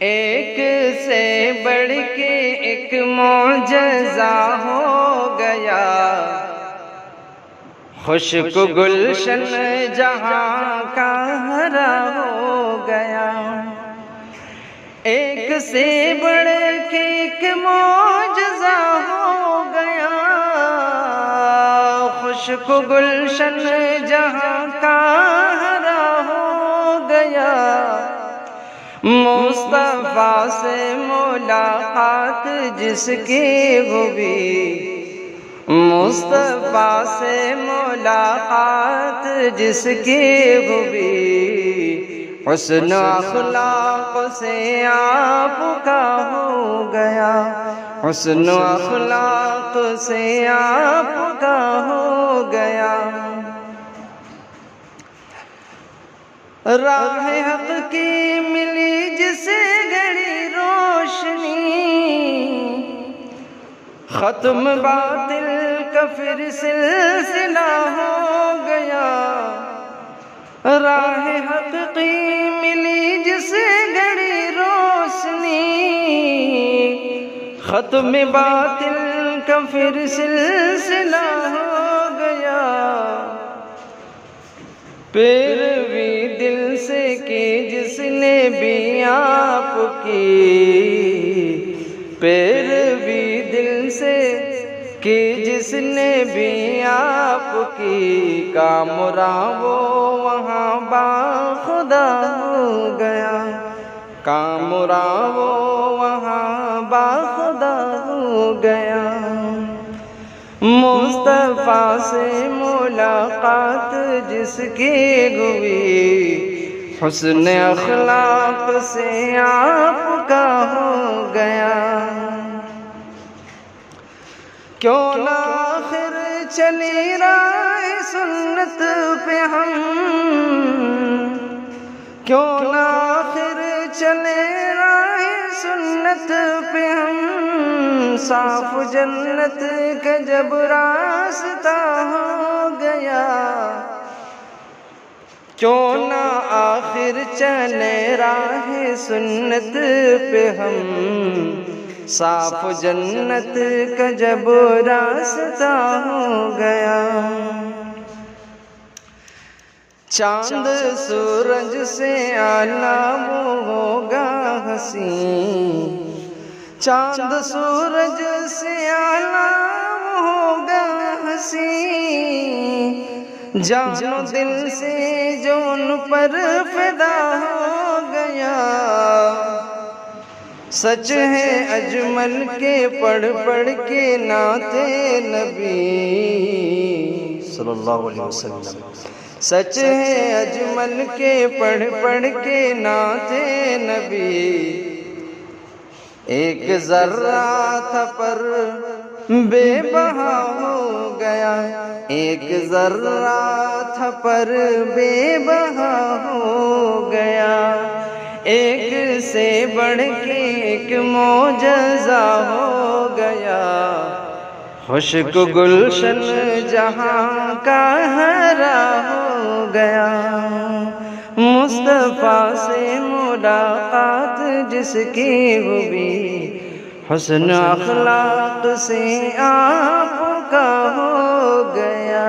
ایک سے بڑھ کے ایک معجزہ ہو گیا، خشک گلشن جہاں کا ہرا ہو گیا۔ ایک سے بڑھ کے ایک معجزہ ہو گیا، خشک گلشن جہاں کا ہرا ہو گیا۔ مصطفیٰ سے ملاقات جس کی ہوئی، مصطفیٰ سے ملاقات جس کی ہوئی، حسن اخلاق سے آپ کا ہو گیا، حسن اخلاق سے آپ کا ہو گیا۔ راہ حق کی ملی جسے گھڑی روشنی، ختم باطل کا پھر سلسلہ ہو گیا۔ راہ حق کی ملی جسے گھڑی روشنی، ختم باطل کا پھر سلسلہ ہو گیا۔ پیروی دل سے کی جس نے بھی آپ کی، پیروی دل سے کی جس نے بھی آپ کی، کامراں وہ وہاں باخدا ہو گیا، کامراں وہ وہاں باخدا ہو گیا۔ مصطفیٰ سے ملاقات جس کی ہوئی، حسن اخلاق سے آپ کا ہو گیا۔ کیوں نہ آخر چلی راہ سنت پہ ہم، کیوں نہ آخر چلے راہ سنت پہ ہم، صاف جنت کا جب راستہ ہو گیا۔ کیوں نہ آخر چلے راہ سنت پہ ہم، صاف جنت کا جب راستہ ہو گیا۔ چاند سورج سے اعلیٰ وہ ہوگا حسین، چاند سورج سے اعلیٰ وہ ہوگا حسین، جان و دل سے جو ان پر فدا ہو گیا۔ سچ ہے اجمل کے پڑھ پڑھ کے نعت نبی صلی اللہ علیہ وسلم، سچ ہے اجمل کے پڑھ پڑھ کے نعت نبی۔ ایک ذرہ تھا پر بے بہا ہو گیا، ایک ذرہ تھا پر بے بہا ہو گیا۔ ایک سے بڑھ کے ایک معجزہ ہو گیا، خشک گلشن جہاں کا ہرا ہو گیا۔ مصطفیٰ سے ملاقات جس کی ہوئی، حسن اخلاق سے آپ کا ہو گیا۔